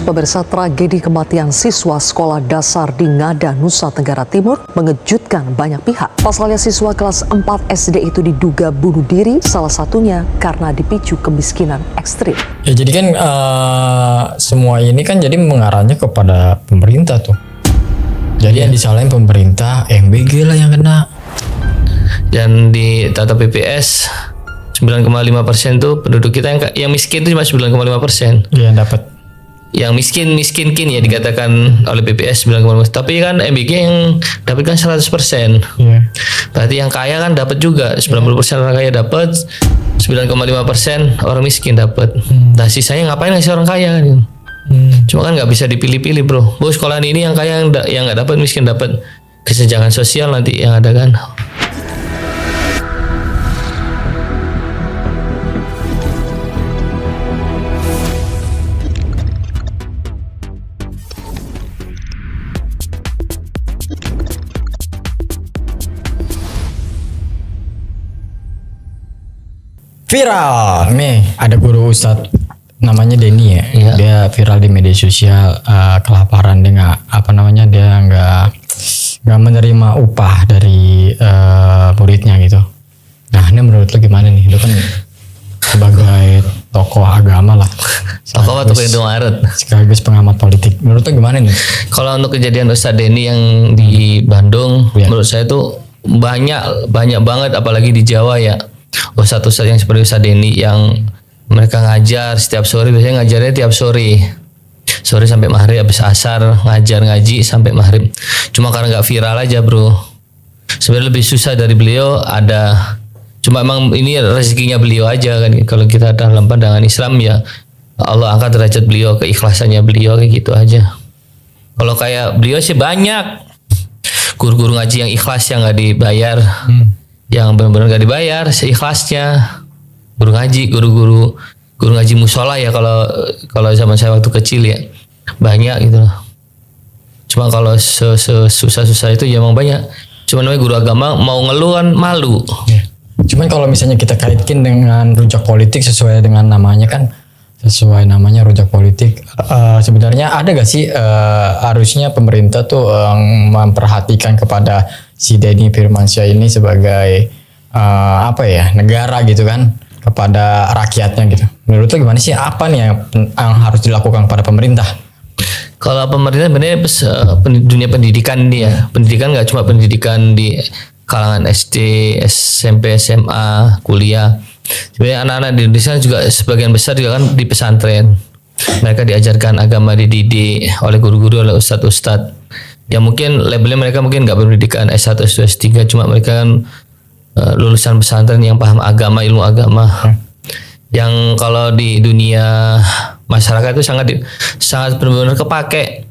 Pemirsa, tragedi kematian siswa sekolah dasar di Ngada, Nusa Tenggara Timur mengejutkan banyak pihak. Pasalnya siswa kelas 4 SD itu diduga bunuh diri, salah satunya karena dipicu kemiskinan ekstrim. Ya jadi kan semua ini kan jadi mengarahnya kepada pemerintah tuh. Jadi yang disalahin pemerintah, MBG lah yang kena. Dan di data BPS 9,5% tuh penduduk kita yang miskin itu cuma 9,5%. Iya dapat. Yang miskin ya dikatakan oleh BPS 9,5%. Tapi kan MBG yang dapat kan 100%. Iya. Berarti yang kaya kan dapat juga 90% orang kaya dapat, 9,5% orang miskin dapat. Nah sisanya ngapain ngasih orang kaya kan? Cuma kan nggak bisa dipilih-pilih bro. Sekolah ini yang kaya yang nggak dapat, miskin dapat. Kesenjangan sosial nanti yang ada kan. Viral nih, ada guru ustadz namanya Denny ya. Iya. Dia viral di media sosial, kelaparan. Dia nggak menerima upah dari muridnya gitu. Nah ini menurut lo gimana nih? Lo kan sebagai tokoh agama lah, Tokoh atau Indomaret. sekaligus pengamat politik. Menurut lo gimana nih? Kalau untuk kejadian Ustadz Denny yang di Bandung, Iya. menurut saya tuh banyak banget, apalagi di Jawa ya. Ustadz yang seperti Ustadz Denny yang mereka ngajar setiap sore, biasanya ngajarnya tiap sore sampai maghrib, habis asar ngaji sampai maghrib. Cuma karena nggak viral aja bro. Sebenarnya lebih susah dari beliau ada. Cuma emang ini rezekinya beliau aja kan. Kalau kita dalam pandangan Islam ya Allah angkat derajat beliau, keikhlasannya beliau kayak gitu aja. Kalau kayak beliau sih banyak guru-guru ngaji yang ikhlas yang nggak dibayar, yang benar-benar nggak dibayar seikhlasnya. Guru ngaji, guru ngaji musola ya kalau zaman saya waktu kecil ya banyak gitu loh. Cuma kalau susah-susah itu ya emang banyak. Cuma namanya guru agama mau ngeluh kan malu. Cuman kalau misalnya kita kaitkan dengan rujak politik sesuai dengan namanya kan, sesuai namanya rujak politik, sebenarnya ada gak sih harusnya pemerintah tuh memperhatikan kepada si Denny Firmansyah ini sebagai negara gitu kan, kepada rakyatnya gitu. Menurut lo gimana sih, apa nih yang harus dilakukan pada pemerintah? Kalau pemerintah sebenarnya dunia pendidikan dia, pendidikan nggak cuma pendidikan di kalangan SD, SMP, SMA, kuliah. Sebenarnya anak-anak di Indonesia juga sebagian besar juga kan di pesantren. Mereka diajarkan agama, dididik oleh guru-guru, oleh ustadz-ustadz. Ya mungkin labelnya mereka mungkin nggak berpendidikan S1, S2, S3, cuma mereka kan lulusan pesantren yang paham agama, ilmu agama. Yang kalau di dunia masyarakat itu sangat benar-benar kepake.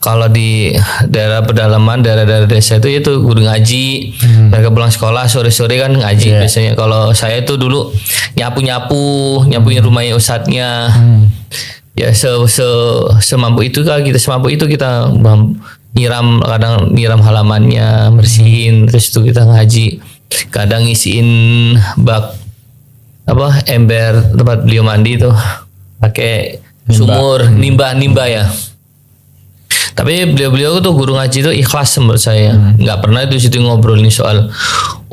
Kalau di daerah pedalaman, daerah-daerah desa itu guru ngaji. Mereka pulang sekolah sore-sore kan ngaji biasanya. Kalau saya itu dulu nyapuin rumahnya ustadznya. Ya semampu itu kita nyiram halamannya, bersihin, terus itu kita ngaji. Kadang ngisiin bak ember tempat beliau mandi tuh pakai sumur, nimba ya. Tapi beliau tuh guru ngaji itu ikhlas menurut saya. Nggak pernah itu situ ngobrolin soal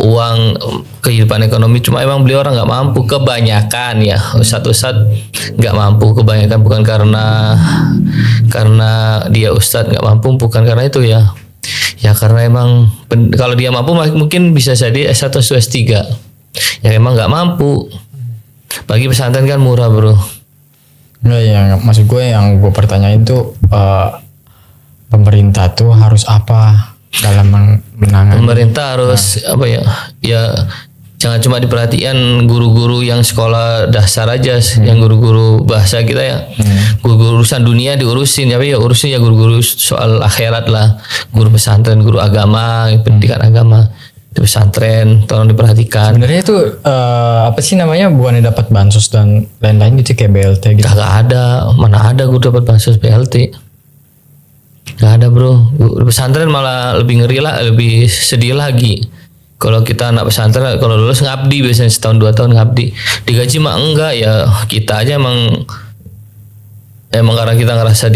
uang, kehidupan ekonomi. Cuma emang beliau orang nggak mampu kebanyakan ya. Ustadz nggak mampu kebanyakan, bukan karena dia ustadz nggak mampu, bukan karena itu ya. Ya karena emang kalau dia mampu mungkin bisa jadi S1 atau S3. Ya emang nggak mampu. Bagi pesantren kan murah bro. Nggak, yang maksud gue yang gue pertanyain tuh pemerintah tuh harus apa dalam menangani? Pemerintah harus ya jangan cuma diperhatikan guru-guru yang sekolah dasar aja, yang guru-guru bahasa kita ya. Guru-guru urusan dunia diurusin, tapi ya urusin ya guru-guru soal akhirat lah. Guru pesantren, guru agama, pendidikan agama di pesantren tolong diperhatikan. Sebenarnya itu bukannya dapat bansos dan lain-lain gitu kayak BLT gitu? Kagak ada, mana ada guru dapat bansos BLT. Gak ada bro. Guru pesantren malah lebih ngeri lah, lebih sedih lagi. Kalau kita anak pesantren, kalau lulus ngabdi biasanya setahun 2 tahun ngabdi. Digaji mah enggak ya, kita aja emang emang karena kita ngerasa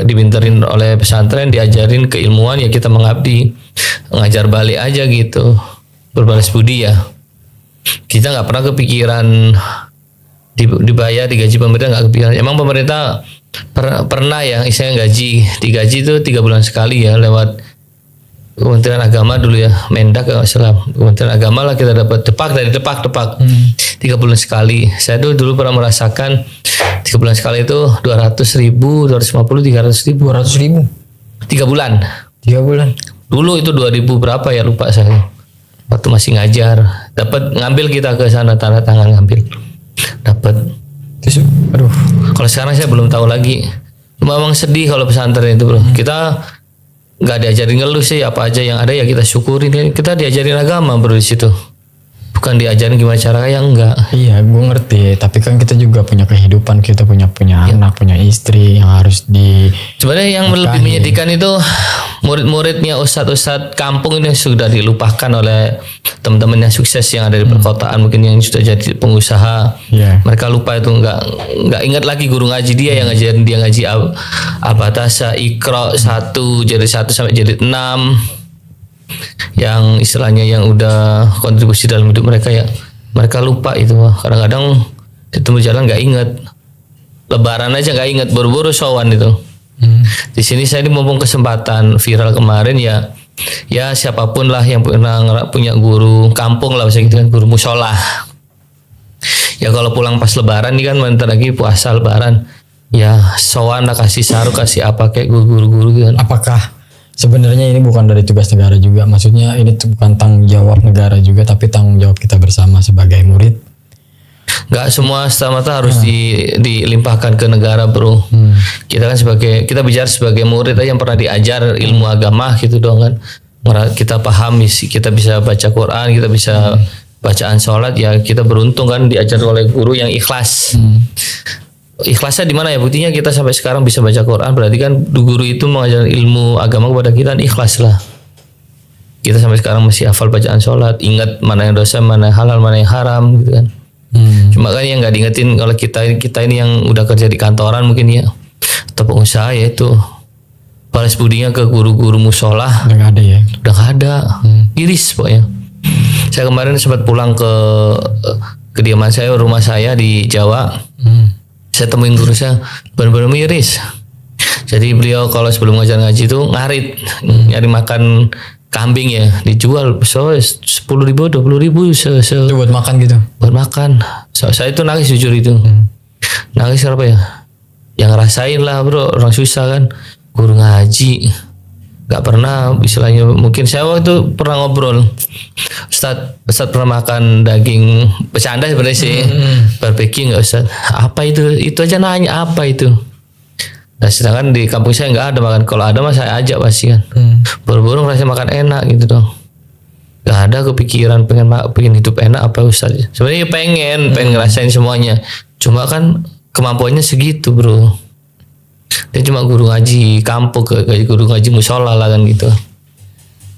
dipinterin oleh pesantren, diajarin keilmuan, ya kita mengabdi, ngajar balik aja gitu, berbalas budi ya. Kita nggak pernah kepikiran dibayar, digaji pemerintah, nggak kepikiran. Emang pemerintah pernah ya, istilahnya digaji itu 3 bulan sekali ya, lewat Kementerian Agama dulu ya, Mendak kalau nggak salah, Kementerian Agama lah kita dapat depak 3 bulan sekali. Saya dulu pernah merasakan 3 bulan sekali itu 200.000, 250, 300.000, 200.000 3 bulan. 3 bulan. Dulu itu 2000 berapa ya, lupa saya. Waktu masih ngajar, dapat ngambil kita ke sana, tanda tangan ngambil, dapat. Terus, aduh, Kalau sekarang saya belum tahu lagi. Cuma emang sedih kalau pesantren itu bro. Kita nggak diajarin ngeluh sih, apa aja yang ada ya kita syukurin. Kita diajarin agama bro di situ. Bukan diajarin gimana cara yang enggak. iya, gue ngerti. Tapi kan kita juga punya kehidupan, kita punya anak, punya istri yang harus di. Sebenarnya yang lebih menyedihkan itu murid-muridnya ustadz-ustadz kampung ini sudah dilupakan oleh teman-teman yang sukses yang ada di perkotaan, mungkin yang sudah jadi pengusaha. Iya. Mereka lupa itu, nggak ingat lagi guru ngaji dia yang ngajarin dia ngaji Al-Fatihah, Iqra 1 jilid 1 sampai jilid 6. Yang istilahnya yang udah kontribusi dalam hidup mereka ya, mereka lupa itu. Kadang-kadang ketemu jalan nggak inget, lebaran aja nggak inget, buru-buru sowan itu. Di sini saya ini mumpung kesempatan viral kemarin ya siapapun lah yang pernah punya guru kampung lah, bisa gitu kan, guru musola. Ya kalau pulang pas lebaran nih kan, bentar lagi puasa lebaran, ya sowan lah, kasih sarung, kasih apa kayak guru-guru gitu kan. Apakah sebenarnya ini bukan dari tugas negara juga? Maksudnya ini tuh bukan tanggung jawab negara juga, tapi tanggung jawab kita bersama sebagai murid. Nggak semua semata harus dilimpahkan ke negara bro. Kita kan kita bicara sebagai murid aja yang pernah diajar ilmu agama gitu dong kan. Kita paham, kita bisa baca Quran, kita bisa bacaan sholat, ya kita beruntung kan diajar oleh guru yang ikhlas. Ikhlasnya di mana ya? Buktinya kita sampai sekarang bisa baca Quran, berarti kan guru itu mengajar ilmu agama kepada kita, ikhlas lah. Kita sampai sekarang masih hafal bacaan sholat, ingat mana yang dosa, mana yang halal, mana yang haram gitu kan. Cuma kan yang nggak diingetin kalau kita ini yang udah kerja di kantoran mungkin ya, atau pengusaha ya, itu balas budinya ke guru-guru musola Udah nggak ada ya? udah nggak ada. Iris pokoknya. Saya kemarin sempat pulang ke kediaman saya, rumah saya di Jawa. Saya temuin guru saya, benar-benar miris. Jadi beliau kalau sebelum ngajar ngaji itu ngarit, nyari makan kambing ya, dijual 10.000, 20.000 Itu buat makan gitu? buat makan. Saya itu nangis jujur itu. Nangis kenapa ya? Yang rasain lah bro, orang susah kan, guru ngaji nggak pernah istilahnya. Mungkin saya waktu pernah ngobrol, Ustadz pernah makan daging, bercanda sebenarnya sih, barbecue nggak Ustadz? Apa itu aja nanya apa itu. Nah sedangkan di kampung saya nggak ada makan, kalau ada mah saya ajak pasti kan. Buru-buru ngerasa makan enak gitu dong. Gak ada kepikiran pengen hidup enak apa Ustadz. Sebenarnya pengen ngerasain semuanya, cuma kan kemampuannya segitu bro. Dia cuma guru ngaji kampung, guru ngaji musola lah kan gitu.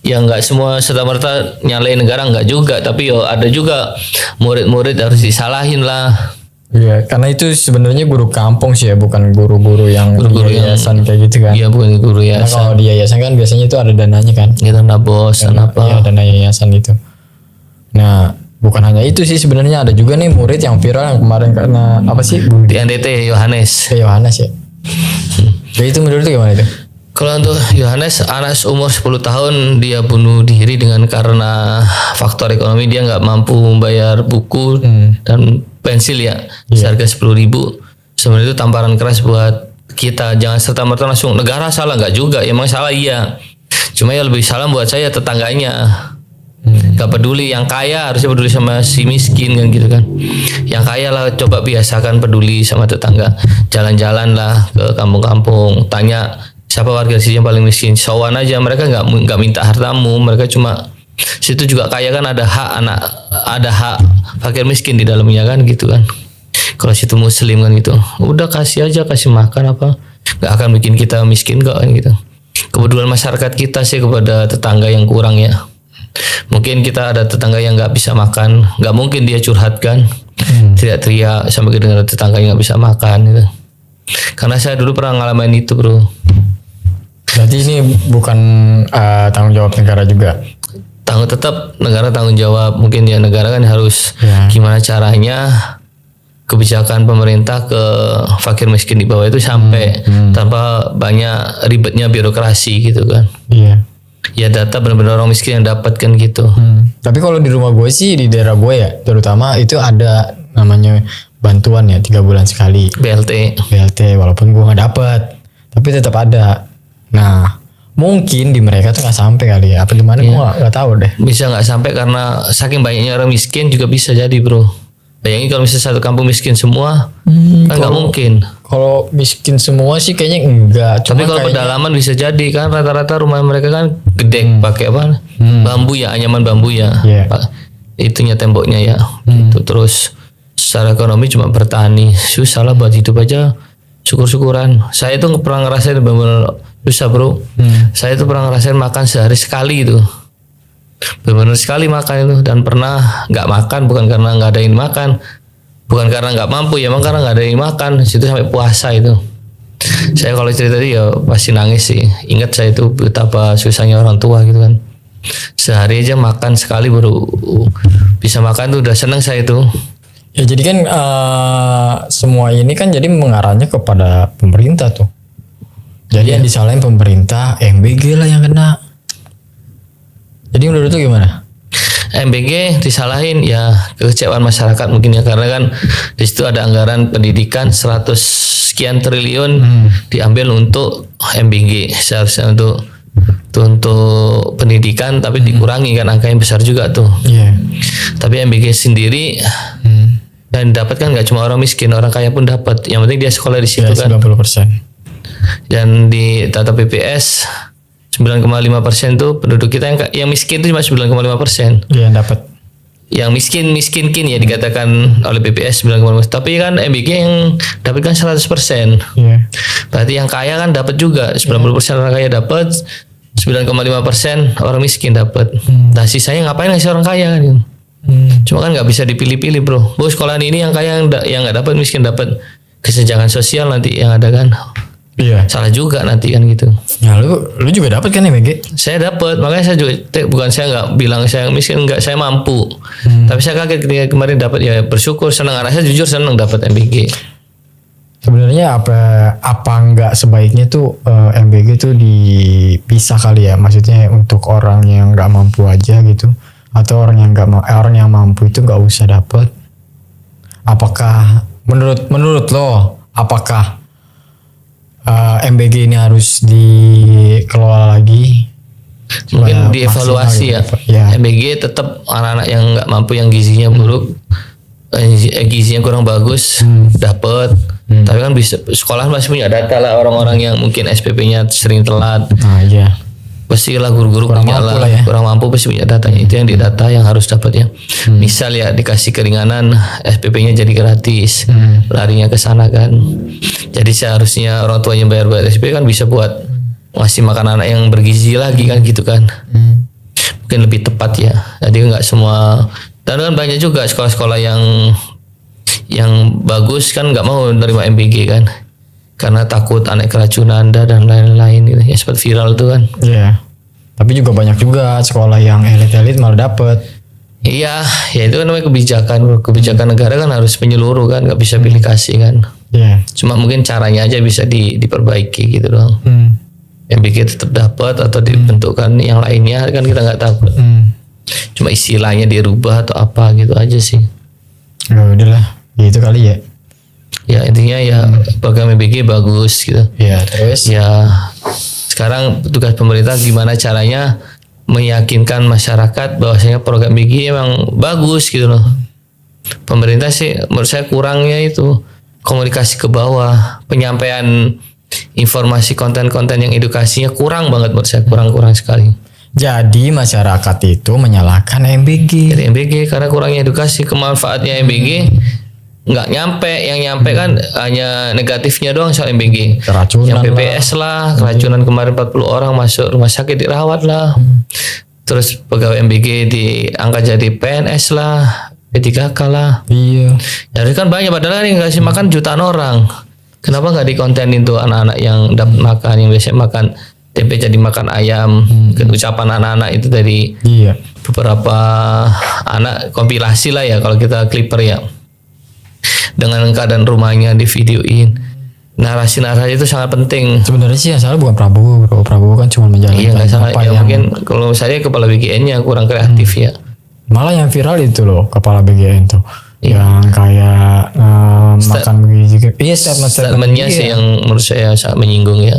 Ya nggak semua serta-merta nyalain negara, nggak juga, tapi yo ada juga murid-murid harus disalahin lah. Iya, karena itu sebenarnya guru kampung sih ya, bukan guru-guru yang yayasan kayak gitu kan. Iya, bukan guru Karena yayasan. kalau di yayasan kan biasanya itu ada dananya kan. Kita nabos, apa? Iya, dana yayasan itu. Nah, bukan hanya itu sih sebenarnya, ada juga nih murid yang viral yang kemarin karena apa sih? Di NDT Yohanes. Ke Yohanes ya. Jadi itu menurut lu gimana itu? Kalau untuk Yohanes, anak umur 10 tahun dia bunuh diri karena faktor ekonomi, dia nggak mampu membayar buku dan pensil ya, seharga 10.000. Sebenarnya itu tamparan keras buat kita. Jangan serta-merta langsung negara salah, nggak juga. Emang salah iya. Cuma ya lebih salah buat saya tetangganya. Gak peduli, yang kaya harusnya peduli sama si miskin kan gitu kan. Yang kaya lah coba biasakan peduli sama tetangga. Jalan-jalan lah ke kampung-kampung, tanya siapa warga sini yang paling miskin, sowan aja. Mereka nggak minta hartamu, mereka cuma situ juga kaya kan, ada hak fakir miskin di dalamnya kan gitu kan. Kalau situ muslim kan gitu, udah kasih aja, kasih makan apa, nggak akan bikin kita miskin kok kan gitu. Kepedulian masyarakat kita sih kepada tetangga yang kurang ya. Mungkin kita ada tetangga yang nggak bisa makan, nggak mungkin dia curhatkan, teriak-teriak sampai kedengaran tetangga yang nggak bisa makan gitu. Karena saya dulu pernah ngalamin itu bro. Berarti ini bukan tanggung jawab negara juga. Tetap negara tanggung jawab. Mungkin ya negara kan harus Ya. gimana caranya kebijakan pemerintah ke fakir miskin di bawah itu sampai tanpa banyak ribetnya birokrasi gitu kan. Iya. Ya data benar-benar orang miskin yang dapat kan gitu. Tapi kalau di rumah gue sih, di daerah gue ya, terutama itu ada namanya bantuan ya 3 bulan sekali. BLT walaupun gue nggak dapet, tapi tetap ada. Nah mungkin di mereka tuh nggak sampai kali ya. Apa di mana gue nggak tahu deh. Bisa nggak sampai karena saking banyaknya orang miskin juga bisa jadi bro. Bayangin kalau misalnya satu kampung miskin semua, kan nggak mungkin. Kalau miskin semua sih kayaknya enggak. Tapi kalau pedalaman bisa jadi kan rata-rata rumah mereka kan gede pakai apa? Bambu ya, anyaman bambu ya. Iya. Itunya temboknya ya. Gitu. Terus secara ekonomi cuma bertani, susah lah buat hidup aja. Syukur-syukuran. Saya tuh pernah ngerasain bener-bener susah bro. Saya tuh pernah ngerasain makan sehari sekali itu. Benar-benar sekali makan itu, dan pernah nggak makan bukan karena nggak ada yang makan, bukan karena nggak mampu ya, emang karena nggak ada yang makan. Situ sampai puasa itu. Saya kalau cerita itu ya pasti nangis sih. Ingat saya itu betapa susahnya orang tua gitu kan. Sehari aja makan sekali baru bisa makan tuh udah seneng saya itu. Ya jadi kan semua ini kan jadi mengarahnya kepada pemerintah tuh. Jadi yang disalahin pemerintah, MBG lah yang kena. Jadi menurut lu gimana? MBG disalahin ya kekecewaan masyarakat mungkin ya, karena kan di situ ada anggaran pendidikan 100 sekian triliun diambil untuk MBG, seharusnya untuk pendidikan, tapi dikurangi kan, angkanya besar juga tuh. Iya. Tapi MBG sendiri dan dapat kan nggak cuma orang miskin, orang kaya pun dapat. Yang penting dia sekolah di situ Ya, kan. 90%. Dan di data BPS 9,5% tuh penduduk kita yang miskin itu cuma 9,5%. Iya, dapat. Yang miskin ya dikatakan oleh BPS 9,5%. Tapi kan MBG yang dapat kan 100%. Iya. Berarti yang kaya kan dapat juga, 90% orang kaya dapat, 9,5% orang miskin dapat. Nah sisanya ngapain ngasih orang kaya kan? Cuma kan nggak bisa dipilih-pilih bro. Sekolahan ini yang kaya yang nggak dapat, miskin dapat. Kesenjangan sosial nanti yang ada kan. Iya. Salah juga nanti kan gitu. Ya lu juga dapat kan MBG? Saya dapat, makanya saya juga bukan saya nggak bilang saya miskin, nggak, saya mampu. Tapi saya kaget ketika kemarin dapat, ya bersyukur, senang. Saya jujur senang dapat MBG. Sebenarnya apa nggak sebaiknya tuh MBG tuh dipisah kali ya? Maksudnya untuk orang yang nggak mampu aja gitu, atau orang yang mampu itu nggak usah dapat? Apakah menurut lo apakah MBG ini harus dikelola lagi? Mungkin dievaluasi ya. MBG tetap anak-anak yang nggak mampu, yang gizinya buruk, gizinya kurang bagus dapat. Tapi kan bisa, sekolah masih punya data lah orang-orang yang mungkin SPP-nya sering telat. Nah iya. Pastilah guru-guru punya lah, kurang mampu pasti punya datanya. Itu yang didata yang harus dapat ya. Misal ya dikasih keringanan, SPP-nya jadi gratis, larinya ke sana kan. Jadi seharusnya orang tuanya bayar SPP kan bisa buat ngasih makan anak yang bergizi lagi kan gitu kan. Mungkin lebih tepat ya. Jadi nggak semua, dan kan banyak juga sekolah-sekolah yang bagus kan nggak mau menerima MBG kan. Karena takut anak keracunan dan lain-lain gitu. Ya sempat viral tuh kan. Iya. Tapi juga banyak juga sekolah yang elit-elit malah dapet. Iya, ya itu kan namanya kebijakan. Kebijakan negara kan harus menyeluruh kan, nggak bisa pilih kasih kan. Iya. Cuma mungkin caranya aja bisa diperbaiki gitu doang. MBG tetap dapat atau dibentukkan yang lainnya kan kita nggak tahu. Cuma istilahnya dirubah atau apa gitu aja sih. Ya udahlah, gitu kali ya. Ya intinya ya program MBG bagus gitu. Ya terus. Ya sekarang tugas pemerintah gimana caranya meyakinkan masyarakat bahwasanya program MBG emang bagus gitu loh. Pemerintah sih menurut saya kurangnya itu komunikasi ke bawah, penyampaian informasi, konten-konten yang edukasinya kurang banget menurut saya, kurang sekali. Jadi masyarakat itu menyalahkan MBG. Jadi MBG karena kurangnya edukasi, kemanfaatnya MBG nggak nyampe, yang nyampe kan hanya negatifnya doang soal MBG. Keracunan yang PPS lah, keracunan kemarin 40 orang masuk rumah sakit dirawat lah. Terus pegawai MBG diangkat jadi PNS lah, P3K lah. Iya. Jadi kan banyak, padahal yang ngasih makan jutaan orang. Kenapa nggak dikontenin tuh anak-anak yang dapat makan, yang biasanya makan tempe jadi makan ayam. Ucapan anak-anak itu dari Iya. beberapa anak, kompilasi lah ya kalau kita clipper ya, dengan keadaan rumahnya di videoin. Narasi-narasi itu sangat penting. Sebenarnya sih yang salah bukan Prabowo. Prabowo kan cuma menjalankan Iya nggak salah apa ya, yang mungkin kalau saya kepala BGN-nya kurang kreatif ya. malah yang viral itu loh kepala BGN tuh. Iya. Yang kayak makan begitu. Iya, Statementnya sih yang menurut saya sangat menyinggung ya.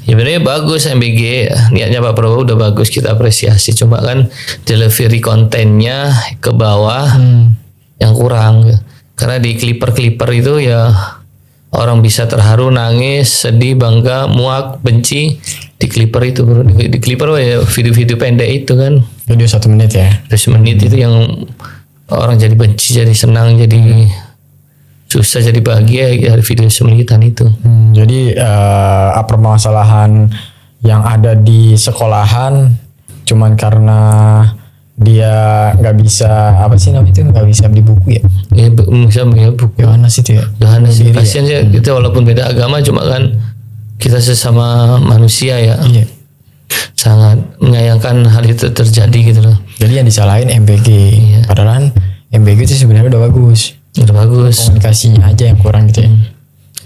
Ya sebenarnya bagus MBG, niatnya Pak Prabowo udah bagus, kita apresiasi. Cuma kan delivery kontennya ke bawah yang kurang. Karena di clipper itu ya orang bisa terharu, nangis, sedih, bangga, muak, benci di clipper itu bro. Di clipper ya video-video pendek itu kan. Video 1 menit ya. Terus menit itu yang orang jadi benci, jadi senang, jadi susah, jadi bahagia dari video semenitan itu. Jadi permasalahan yang ada di sekolahan cuman karena dia nggak bisa apa sih namanya itu, nggak bisa beli buku ya. Ya bisa ya buku. Yohanes itu ya. Yohanes sih, Sendiri kasihan sih kita walaupun beda agama, cuma kan kita sesama manusia ya. Iya. Sangat menyayangkan hal itu terjadi gitu loh. Jadi yang disalahin MBG. Iya. Padahal kan MBG itu sebenarnya udah bagus. Udah bagus. Komunikasinya aja yang kurang gitu ya.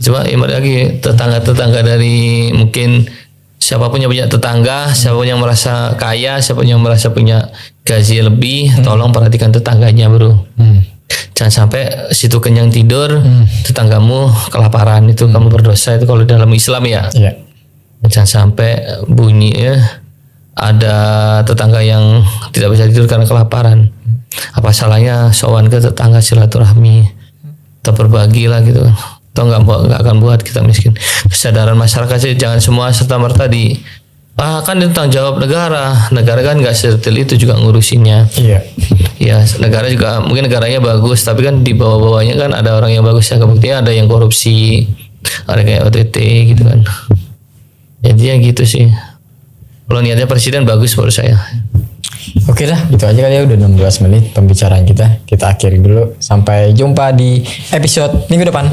Cuma ibarat lagi tetangga-tetangga dari mungkin siapapun yang punya tetangga, siapapun yang merasa kaya, siapapun yang merasa punya gaji lebih, tolong perhatikan tetangganya bro. Jangan sampai situ kenyang tidur, tetanggamu kelaparan, itu kamu berdosa, itu kalau dalam Islam ya. Iya. Jangan sampai bunyi ya, ada tetangga yang tidak bisa tidur karena kelaparan. Apa salahnya sowan ke tetangga, silaturahmi, atau berbagi lah gitu. Atau nggak akan buat kita miskin. Kesadaran masyarakat sih jangan semua serta merta kan itu tanggung jawab negara. Negara kan nggak sedetil itu juga ngurusinnya. Iya. Ya negara juga mungkin negaranya bagus, tapi kan di bawah-bawahnya kan ada orang yang bagus, ya kebuktian ada yang korupsi, ada kayak OTT gitu kan. Jadi ya gitu sih. Kalau niatnya presiden bagus menurut saya. Oke dah, gitu aja kali ya, udah 16 menit pembicaraan kita. Kita akhiri dulu. Sampai jumpa di episode minggu depan.